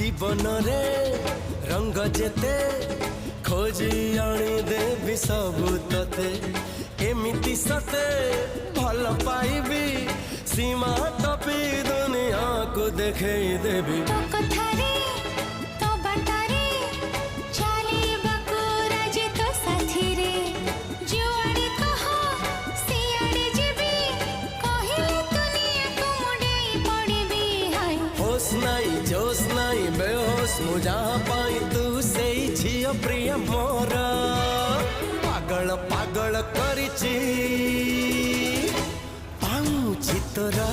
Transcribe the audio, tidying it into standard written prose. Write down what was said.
जीवन रे रंग जेते खोजी आनी देवी सबु तते एमिति सते भल पाइबी सीमा टपी दुनिया को देखे देवी तो कथारे तो बाटारे चाली बकुरा जे तो साथी रे जुआड़े कहो सियाड़े जेबी कहिले दुनिया को मुड़े पड़बी हाय होश नहीं जोश नहीं बेहोश मु जहाँ पाई तू से झियो प्रिय मोर पागल पागल करिची पाऊँ चितरा।